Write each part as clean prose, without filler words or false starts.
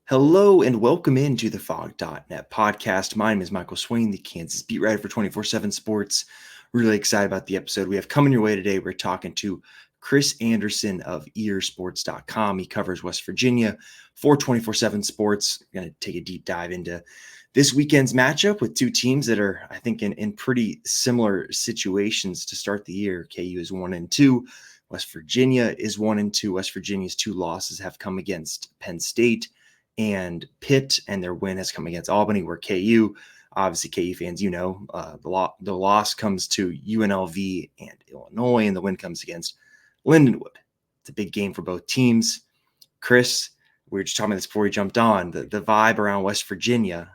Hello and welcome into the Fog.net podcast. My name is Michael Swain, the Kansas beat writer for 24/7 Sports. Really excited about the episode we have coming your way today. We're talking to Chris Anderson of earsports.com. He covers West Virginia for 24/7 Sports. We're going to take a deep dive into this weekend's matchup with two teams that are, I think, in pretty similar situations to start the year. KU is 1-2. West Virginia is 1-2. West Virginia's two losses have come against Penn State and Pitt, and their win has come against Albany, where KU, obviously KU fans, the loss comes to UNLV and Illinois, and the win comes against Lindenwood. It's a big game for both teams. Chris, we were just talking about this before we jumped on, the vibe around West Virginia.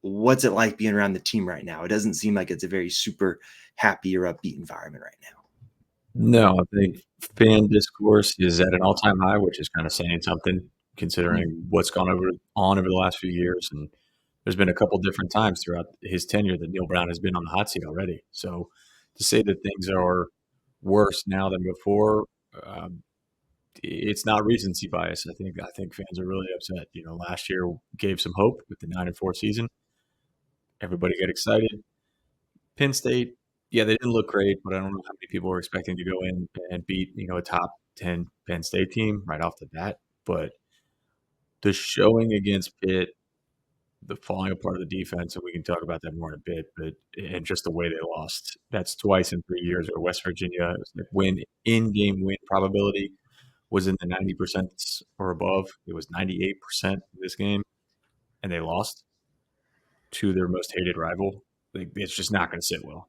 What's it like being around the team right now? It doesn't seem like it's a very super happy or upbeat environment right now. No, I think fan discourse is at an all-time high, which is kind of saying something considering what's gone on over the last few years. And there's been a couple different times throughout his tenure that Neil Brown has been on the hot seat already. So to say that things are worse now than before, it's not recency bias. I think fans are really upset. Last year gave some hope with the 9-4 season. Everybody got excited. Penn State, yeah, they didn't look great, but I don't know how many people were expecting to go in and beat, a top 10 Penn State team right off the bat. But the showing against Pitt, the falling apart of the defense, and we can talk about that more in a bit, and just the way they lost. That's twice in 3 years where West Virginia in-game win probability was in the 90% or above. It was 98% in this game, and they lost to their most hated rival. It's just not going to sit well.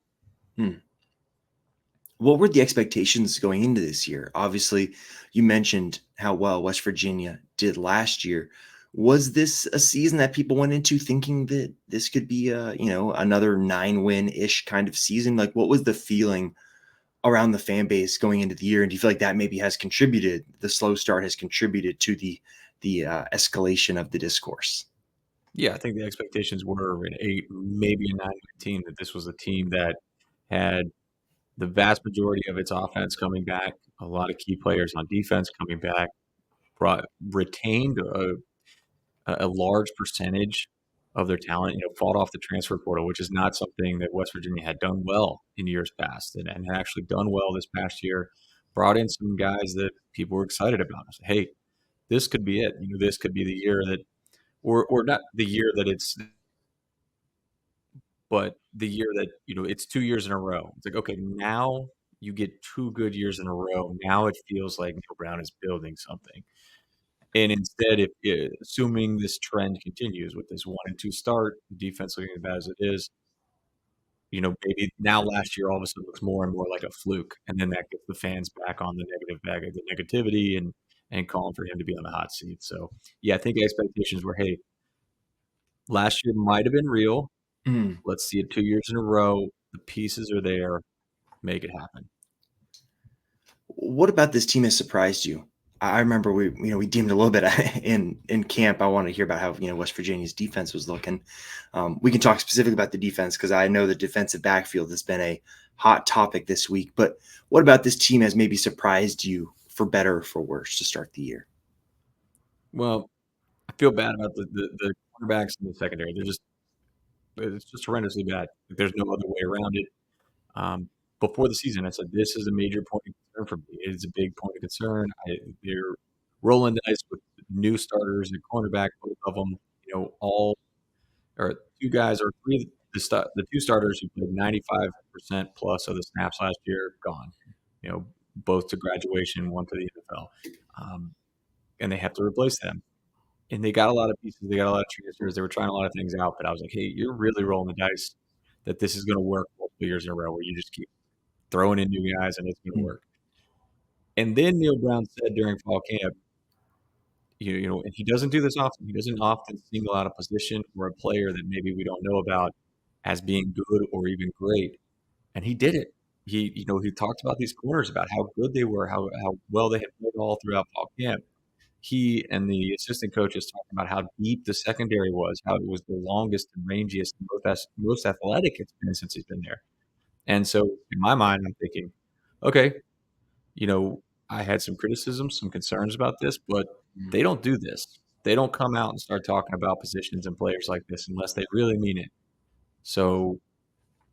What were the expectations going into this year? Obviously, you mentioned how well West Virginia did last year. Was this a season that people went into thinking that this could be another 9-win-ish kind of season? Like, what was the feeling around the fan base going into the year? And do you feel like that maybe has contributed, the slow start has contributed to the escalation of the discourse? Yeah, I think the expectations were an 8, maybe a 9-win team, that this was a team that had the vast majority of its offense coming back, a lot of key players on defense coming back, retained a large percentage of their talent, fought off the transfer portal, which is not something that West Virginia had done well in years past, and had actually done well this past year, brought in some guys that people were excited about. I said, hey, this could be it. This could be the year that, or not the year that it's, but the year that, it's 2 years in a row. It's like, okay, now you get 2 good years in a row. Now it feels like Neil Brown is building something. And instead, assuming this trend continues with this 1-2 start, defense looking as bad as it is, maybe now last year all of a sudden looks more and more like a fluke. And then that gets the fans back on the negative bag of the negativity and calling for him to be on the hot seat. So, yeah, I think expectations were, hey, last year might have been real. Mm. Let's see it 2 years in a row. The pieces are there. Make it happen. What about this team has surprised you? I remember we deemed a little bit in camp. I want to hear about how West Virginia's defense was looking. We can talk specifically about the defense because I know the defensive backfield has been a hot topic this week. But what about this team has maybe surprised you for better or for worse to start the year? Well, I feel bad about the quarterbacks in the secondary. It's just horrendously bad. There's no other way around it. Before the season, I said this is a major point of concern for me. It is a big point of concern. They're rolling the dice with new starters and cornerback, both of them. All or two guys or three. The two starters who played 95% plus of the snaps last year gone. Both to graduation, one to the NFL, and they have to replace them. And they got a lot of pieces. They got a lot of transfers. They were trying a lot of things out. But I was like, hey, you're really rolling the dice that this is going to work multiple years in a row where you just keep throwing in new guys and it's going to work. And then Neil Brown said during fall camp, and he doesn't do this often. He doesn't often single out a position or a player that maybe we don't know about as being good or even great. And he did it. He talked about these corners, about how good they were, how well they had played all throughout fall camp. He and the assistant coaches talking about how deep the secondary was, how it was the longest and rangiest, and most athletic it's been since he's been there. And so in my mind, I'm thinking, okay, I had some criticisms, some concerns about this, but they don't do this. they don't come out and start talking about positions and players like this unless they really mean it. So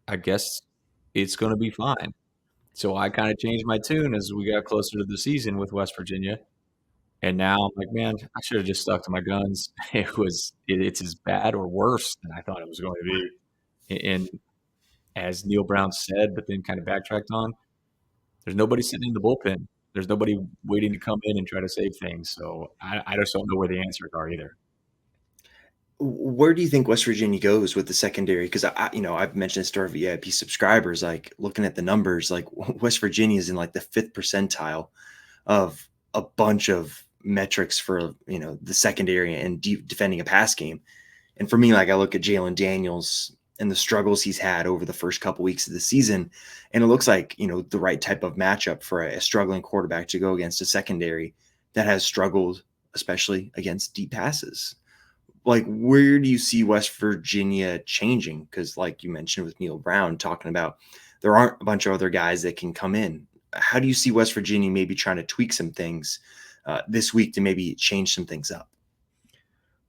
I guess it's going to be fine. So I kind of changed my tune as we got closer to the season with West Virginia. And now I'm like, man, I should have just stuck to my guns. It's as bad or worse than I thought it was going to be. And as Neil Brown said, but then kind of backtracked on, there's nobody sitting in the bullpen. There's nobody waiting to come in and try to save things. So I just don't know where the answers are either. Where do you think West Virginia goes with the secondary? Because I've mentioned this to our VIP subscribers. Like looking at the numbers, like West Virginia is in like the 5th percentile of a bunch of metrics for the secondary and defending a pass game. And for me, like I look at Jalen Daniels and the struggles he's had over the first couple weeks of the season, and it looks like the right type of matchup for a struggling quarterback to go against a secondary that has struggled, especially against deep passes. Like, where do you see West Virginia changing? Because, like you mentioned with Neil Brown talking about, there aren't a bunch of other guys that can come in. How do you see West Virginia maybe trying to tweak some things this week to maybe change some things up?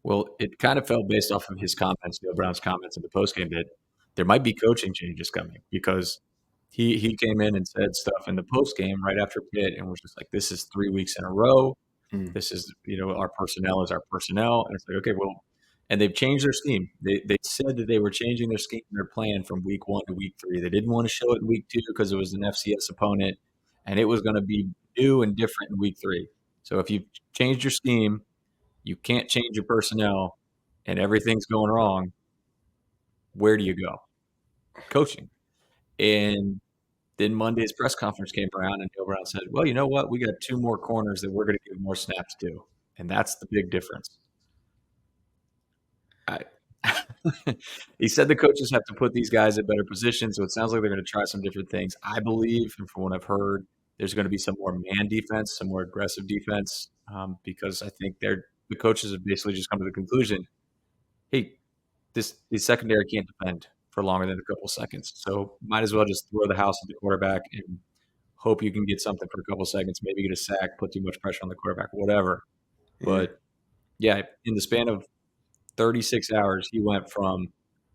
Well, it kind of fell based off of his comments, Neil Brown's comments in the postgame, that there might be coaching changes coming because he came in and said stuff in the postgame right after Pitt and was just like, this is 3 weeks in a row. Mm, This is, our personnel is our personnel. And it's like, okay, well, and they've changed their scheme. They said that they were changing their scheme and their plan from week 1 to week 3. They didn't want to show it in week 2 because it was an FCS opponent, and it was going to be new and different in week 3. So if you've changed your scheme, you can't change your personnel, and everything's going wrong, where do you go? Coaching. And then Monday's press conference came around, and Neil Brown said, well, you know what? We got 2 more corners that we're going to give more snaps to, and that's the big difference. I, he said the coaches have to put these guys in better positions, so it sounds like they're going to try some different things. I believe, and from what I've heard, there's going to be some more man defense, some more aggressive defense, because I think the coaches have basically just come to the conclusion, hey, the secondary can't defend for longer than a couple seconds, so might as well just throw the house at the quarterback and hope you can get something for a couple seconds, maybe get a sack, put too much pressure on the quarterback, whatever. yeah. But yeah, in the span of 36 hours, he went from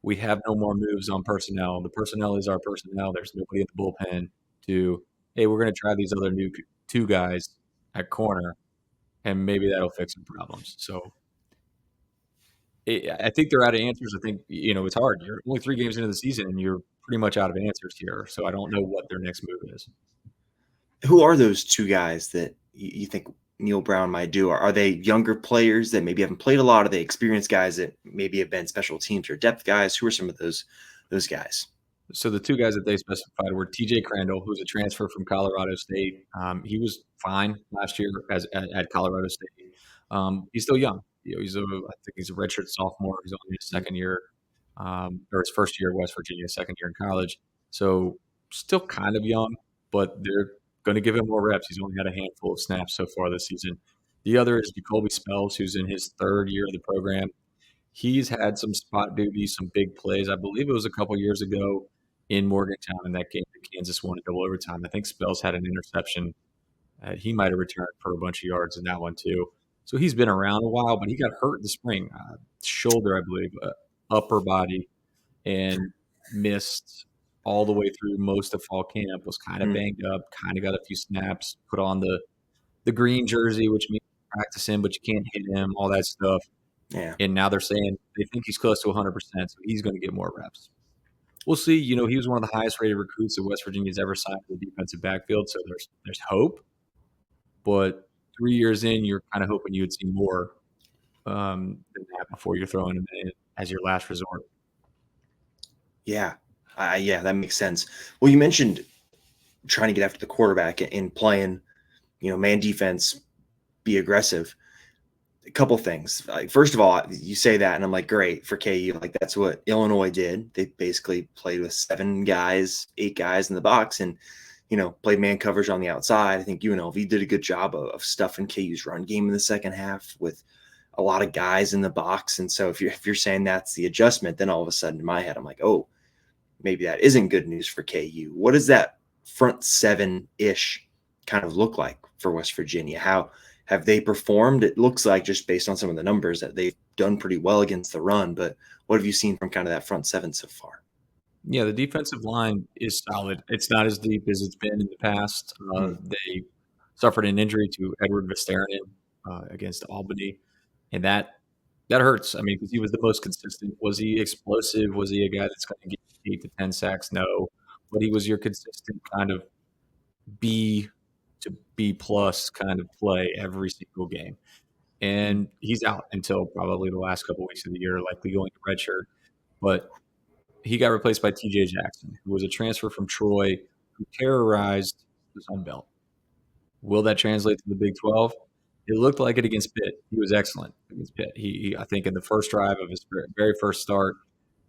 we have no more moves on personnel. The personnel is our personnel. There's nobody in the bullpen to, hey, we're going to try these other new 2 guys at corner, and maybe that'll fix some problems. So I think they're out of answers. I think, it's hard. You're only 3 games into the season, and you're pretty much out of answers here. So I don't know what their next move is. Who are those 2 guys that you think Neil Brown might do? Are they younger players that maybe haven't played a lot? Are they experienced guys that maybe have been special teams or depth guys? Who are some of those guys? So the 2 guys that they specified were TJ Crandle, who's a transfer from Colorado State. He was fine last year at Colorado State. He's still young. I think he's a redshirt sophomore. He's only his second year, or his first year at West Virginia, second year in college. So still kind of young, but they're going to give him more reps. He's only had a handful of snaps so far this season. The other is Jacoby Spells, who's in his 3rd year of the program. He's had some spot duty, some big plays. I believe it was a couple years ago in Morgantown in that game that Kansas won in double overtime. I think Spells had an interception. He might have returned for a bunch of yards in that one too. So he's been around a while, but he got hurt in the spring, shoulder, I believe, upper body, and missed all the way through most of fall camp. Was kind of Mm, banged up, kind of got a few snaps, put on the green jersey, which means practice him, but you can't hit him, all that stuff. yeah. And now they're saying they think he's close to 100%, so he's going to get more reps. We'll see. He was one of the highest rated recruits that West Virginia's ever signed to the defensive backfield, so there's hope. But 3 years in, you're kind of hoping you would see more than that before you're throwing him in as your last resort. Yeah. Yeah, that makes sense. Well, you mentioned trying to get after the quarterback and playing, man defense, be aggressive. A couple things. Like, first of all, you say that, and I'm like, great for KU. Like, that's what Illinois did. They basically played with 7 guys, 8 guys in the box, and played man coverage on the outside. I think UNLV did a good job of stuffing KU's run game in the second half with a lot of guys in the box. And so if you're saying that's the adjustment, then all of a sudden in my head, I'm like, oh, maybe that isn't good news for KU. What does that front 7-ish kind of look like for West Virginia? How Have they performed? It looks like, just based on some of the numbers, that they've done pretty well against the run, but what have you seen from kind of that front seven so far? Yeah, the defensive line is solid. It's not as deep as it's been in the past. Hmm. They suffered an injury to Edward Vistaranen against Albany, and that hurts. I mean, because he was the most consistent. Was he explosive? Was he a guy that's going to get 8 to 10 sacks? No, but he was your consistent kind of B to B plus kind of play every single game. And he's out until probably the last couple of weeks of the year, likely going to redshirt. But he got replaced by TJ Jackson, who was a transfer from Troy who terrorized the Sun Belt. Will that translate to the Big 12? It looked like it against Pitt. He was excellent against Pitt. I think, in the first drive of his very first start,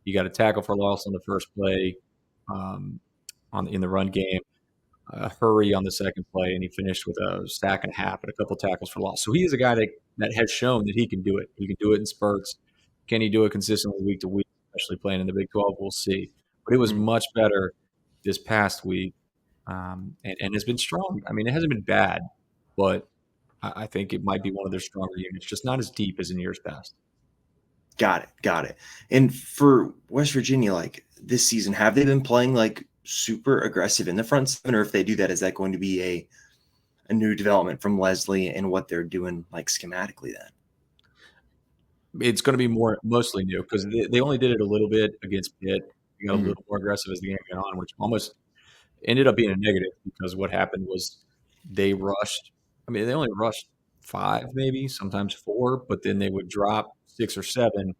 he got a tackle for loss on the first play in the run game, a hurry on the second play, and he finished with a sack and a half and a couple tackles for loss. So he is a guy that has shown that he can do it. He can do it in spurts. Can he do it consistently week to week, especially playing in the Big 12? We'll see. But it was much better this past week, and has been strong. I mean, it hasn't been bad, but I think it might be one of their stronger units, just not as deep as in years past. Got it. Got it. And for West Virginia, like this season, have they been playing like super aggressive in the front seven? Or if they do that, is that going to be a new development from Leslie and what they're doing like schematically then? It's going to be mostly new because they only did it a little bit against Pitt. They got a Mhm. little more aggressive as the game went on, which almost ended up being a negative because what happened was they rushed. I mean, they only rushed 5, maybe sometimes 4, but then they would drop 6 or 7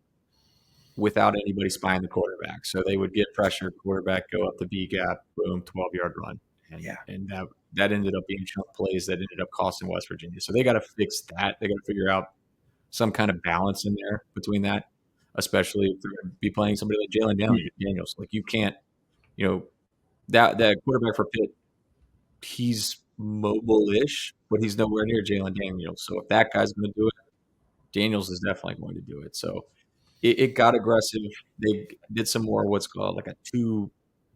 without anybody spying the quarterback. So they would get pressure, quarterback go up the B gap, boom, 12-yard run, and Yeah. and that ended up being chunk plays that ended up costing West Virginia. So they got to fix that. They got to figure out some kind of balance in there between that, especially if they're going to be playing somebody like Jalen Daniels. Like you can't, you know, that quarterback for Pitt, he's mobile-ish, but he's nowhere near Jalen Daniels. So if that guy's going to do it, Daniels is definitely going to do it. So it got aggressive. They did some more what's called like a 2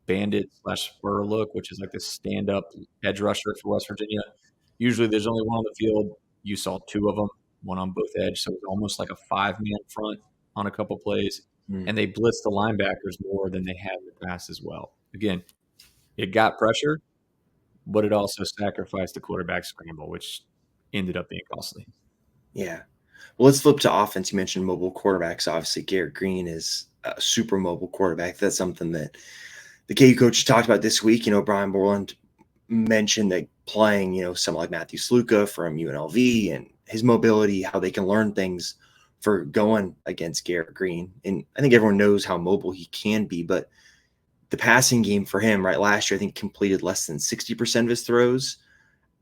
bandit/spur look, which is like this stand-up edge rusher for West Virginia. Usually there's only one on the field. You saw 2 of them, one on both edge. So it was almost like a 5-man front on a couple plays. Mm. And they blitzed the linebackers more than they had in the past as well. Again, it got pressure, but it also sacrificed the quarterback scramble, which ended up being costly. Yeah. Well, let's flip to offense. You mentioned mobile quarterbacks. Obviously, Garrett Green is a super mobile quarterback. That's something that the KU coaches talked about this week. Brian Borland mentioned that playing, someone like Matthew Sluka from UNLV and his mobility, how they can learn things for going against Garrett Green. And I think everyone knows how mobile he can be, but the passing game for him, right, last year, I think completed less than 60% of his throws.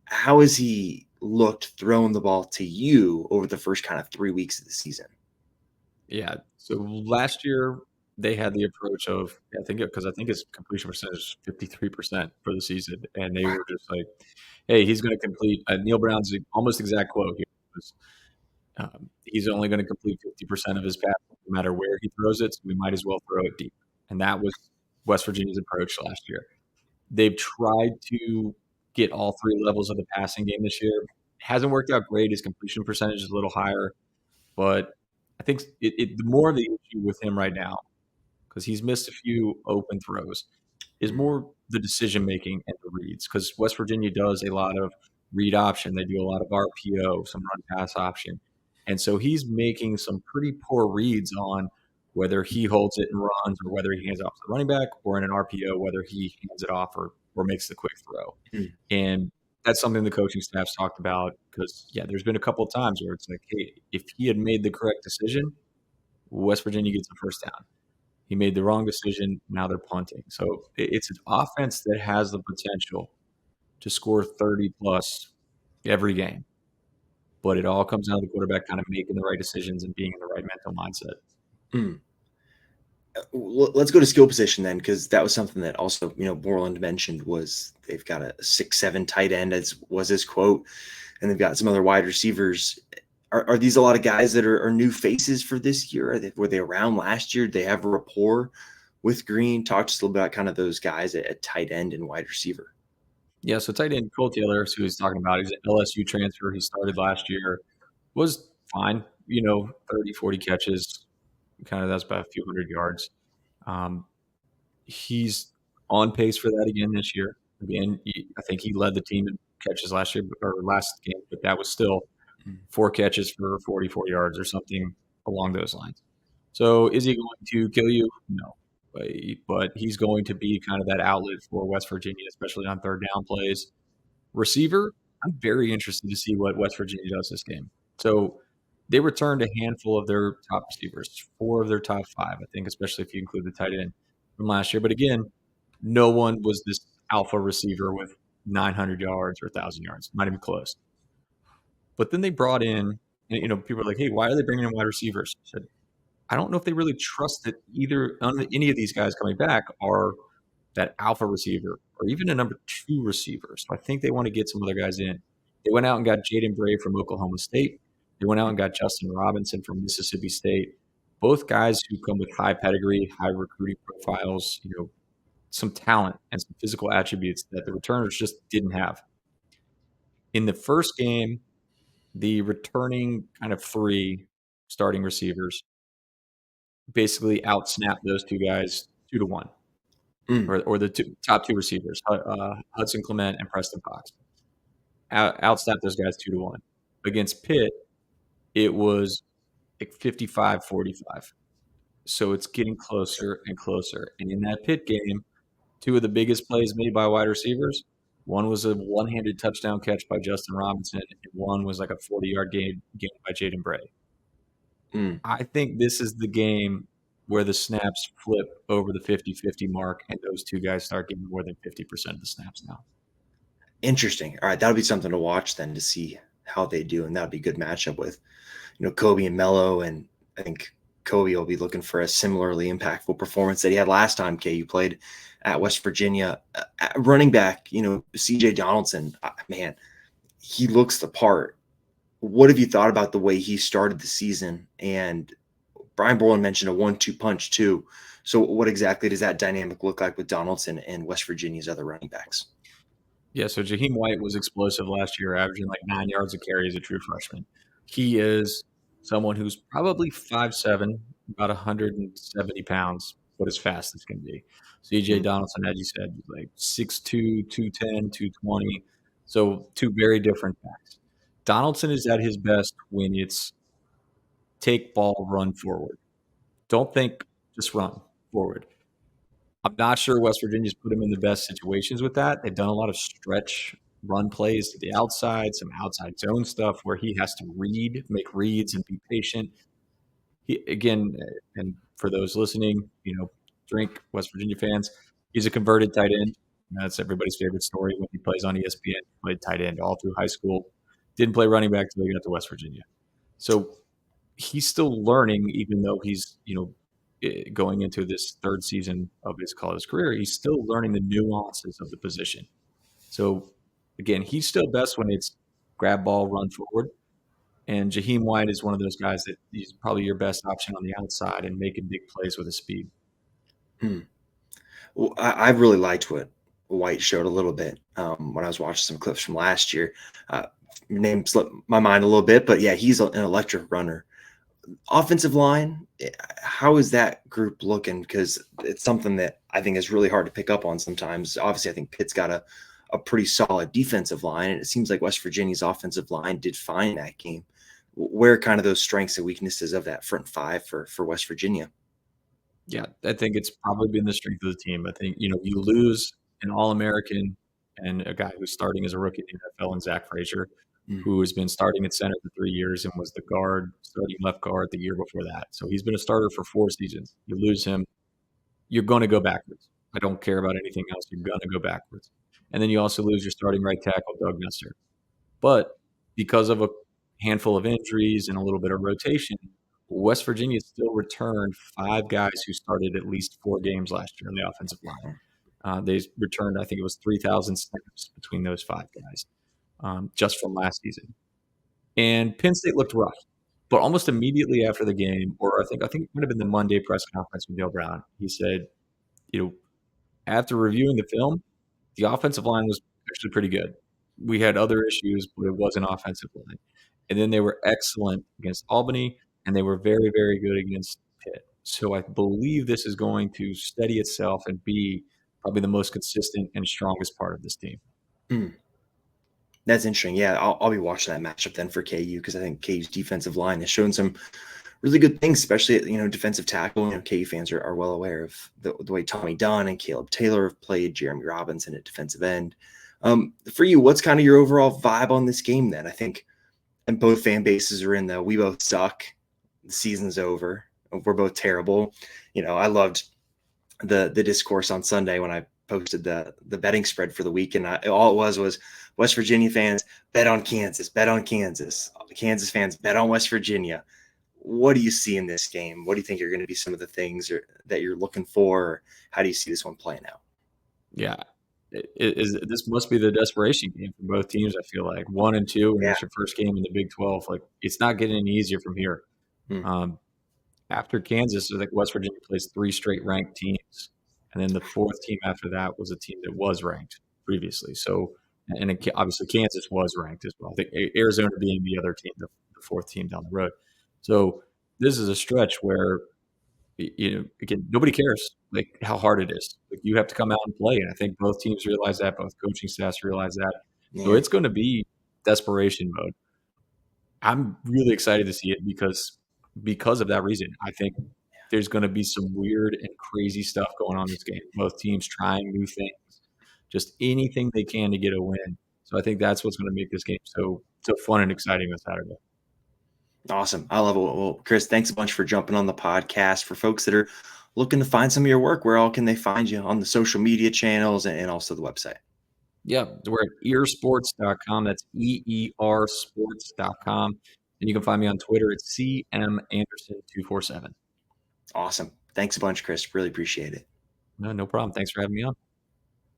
How has he looked throwing the ball to you over the first kind of 3 weeks of the season? Yeah. So last year they had the approach of I think his completion percentage is 53% for the season, and they Wow. were just like, "Hey, he's going to complete." Neil Brown's almost exact quote here was, "He's only going to complete 50% of his passes, no matter where he throws it. So we might as well throw it deep." And that was West Virginia's approach last year. They've tried to get all 3 levels of the passing game this year. Hasn't worked out great. His completion percentage is a little higher, but I think the more the issue with him right now, because he's missed a few open throws, is Mm. more the decision making and the reads. Because West Virginia does a lot of read option, they do a lot of RPO, some run pass option, and so he's making some pretty poor reads on whether he holds it and runs, or whether he hands it off to the running back, or in an RPO whether he hands it off or makes the quick throw. Mm. And that's something the coaching staff's talked about because, yeah, there's been a couple of times where it's like, hey, if he had made the correct decision, West Virginia gets the first down. He made the wrong decision. Now they're punting. So it's an offense that has the potential to score 30 plus every game. But it all comes down to the quarterback kind of making the right decisions and being in the right mental mindset. Mm. Let's go to skill position then, because that was something that also, Borland mentioned was they've got a 6'7" tight end, as was his quote, and they've got some other wide receivers. Are these a lot of guys that are new faces for this year? Were they around last year? Did they have a rapport with Green? Talk to us a little bit about kind of those guys at tight end and wide receiver. Yeah, so tight end Cole Taylor, who he's talking about, he's an LSU transfer. He started last year, was fine, 30, 40 catches, kind of that's about a few hundred yards. Um, he's on pace for that again this year. Again, I think he led the team in catches last year or last game, but that was still Mm. 4 catches for 44 yards or something along those lines. So is he going to kill you? No. But he's going to be kind of that outlet for West Virginia, especially on third down plays. Receiver, I'm very interested to see what West Virginia does this game. So they returned a handful of their top receivers, 4 of their top 5, I think, especially if you include the tight end from last year. But again, no one was this alpha receiver with 900 yards or 1,000 yards, not even close. But then they brought in, and, people are like, hey, why are they bringing in wide receivers? I said, I don't know if they really trust that any of these guys coming back are that alpha receiver or even a number 2 receiver. So I think they want to get some other guys in. They went out and got Jaden Bray from Oklahoma State. They went out and got Justin Robinson from Mississippi State. Both guys who come with high pedigree, high recruiting profiles, some talent and some physical attributes that the returners just didn't have. In the first game, the returning kind of 3 starting receivers basically outsnapped those 2 guys 2-1. Mm. Or the top 2 receivers, Hudson Clement and Preston Fox. Outsnapped those guys 2-1. Against Pitt, it was like 55-45. So it's getting closer and closer. And in that Pitt game, 2 of the biggest plays made by wide receivers, one was a one-handed touchdown catch by Justin Robinson, and one was like a 40-yard gain by Jaden Bray. Mm. I think this is the game where the snaps flip over the 50-50 mark, and those 2 guys start getting more than 50% of the snaps now. Interesting. All right, that'll be something to watch then to see how they do, and that'll be a good matchup with, Kobe and Mello, and I think Kobe will be looking for a similarly impactful performance that he had last time KU played at West Virginia. Running back, CJ Donaldson, man, he looks the part. What have you thought about the way he started the season? And Brian Borland mentioned a 1-2 punch too. So what exactly does that dynamic look like with Donaldson and West Virginia's other running backs? Yeah, so Jaheim White was explosive last year, averaging like 9 yards a carry as a true freshman. He is someone who's probably 5'7", about 170 pounds, but as fast as can be. CJ Mm. Donaldson, as you said, like 6'2", 210, 220. So 2 very different backs. Donaldson is at his best when it's take ball, run forward. Don't think just run forward. I'm not sure West Virginia's put him in the best situations with that. They've done a lot of stretch run plays to the outside, some outside zone stuff where he has to make reads and be patient. Again, and for those listening, drink West Virginia fans, he's a converted tight end. That's everybody's favorite story when he plays on ESPN. He played tight end all through high school. Didn't play running back until he got to West Virginia. So he's still learning, even though he's, going into this 3rd season of his college career. He's still learning the nuances of the position. So again, he's still best when it's grab ball, run forward. And Jaheim White is one of those guys that he's probably your best option on the outside and making big plays with his speed. Hmm. Well, I really liked what White showed a little bit when I was watching some clips from last year. Name slipped my mind a little bit, but yeah, he's an electric runner. Offensive line, how is that group looking? Because it's something that I think is really hard to pick up on sometimes. Obviously, I think Pitt's got a pretty solid defensive line, and it seems like West Virginia's offensive line did fine in that game. Where are kind of those strengths and weaknesses of that front 5 for West Virginia? Yeah, I think it's probably been the strength of the team. I think, you lose an All-American and a guy who's starting as a rookie in the NFL, and Zach Frazier, Mm. who has been starting at center for 3 years and was the starting left guard the year before that. So he's been a starter for 4 seasons. You lose him, you're going to go backwards. I don't care about anything else. You're going to go backwards. And then you also lose your starting right tackle, Doug Nestor. But because of a handful of injuries and a little bit of rotation, West Virginia still returned 5 guys who started at least 4 games last year on the offensive line. They returned, I think it was 3,000 snaps between those 5 guys just from last season. And Penn State looked rough, but almost immediately after the game, or I think it might have been the Monday press conference with Neil Brown, he said, after reviewing the film, the offensive line was actually pretty good. We had other issues, but it wasn't offensive line. And then they were excellent against Albany, and they were very, very good against Pitt. So I believe this is going to steady itself and be probably the most consistent and strongest part of this team. Mm, that's interesting. Yeah, I'll be watching that matchup then for KU because I think KU's defensive line has shown some really good things, especially at, defensive tackle. KU fans are well aware of the way Tommy Dunn and Caleb Taylor have played, Jeremy Robinson at defensive end. For you, what's kind of your overall vibe on this game then? I think and both fan bases are in the we both suck. The season's over. We're both terrible. I loved the discourse on Sunday when I posted the betting spread for the week, and all it was West Virginia fans bet on Kansas, bet on Kansas. Kansas fans bet on West Virginia. What do you see in this game? What do you think are going to be some of the things that you're looking for? Or how do you see this one playing out? Yeah. This must be the desperation game for both teams, I feel like. 1 and 2, and Yeah. it's your first game in the Big 12. Like, it's not getting any easier from here. Hmm. After Kansas, I think West Virginia plays 3 straight ranked teams, and then the 4th team after that was a team that was ranked previously. So, and obviously Kansas was ranked as well. I think Arizona being the other team, the 4th team down the road. So this is a stretch where again, nobody cares like how hard it is. Like, you have to come out and play, and I think both teams realize that, both coaching staffs realize that. So Yeah. it's going to be desperation mode. I'm really excited to see it because of that reason. I think there's going to be some weird and crazy stuff going on in this game. Both teams trying new things, just anything they can to get a win. So I think that's what's going to make this game so fun and exciting on Saturday. Awesome. I love it. Well, Chris, thanks a bunch for jumping on the podcast. For folks that are looking to find some of your work, where all can they find you on the social media channels and also the website? Yeah, we're at earsports.com. That's EERsports.com. And you can find me on Twitter at CMAnderson247. Awesome. Thanks a bunch, Chris. Really appreciate it. No problem. Thanks for having me on.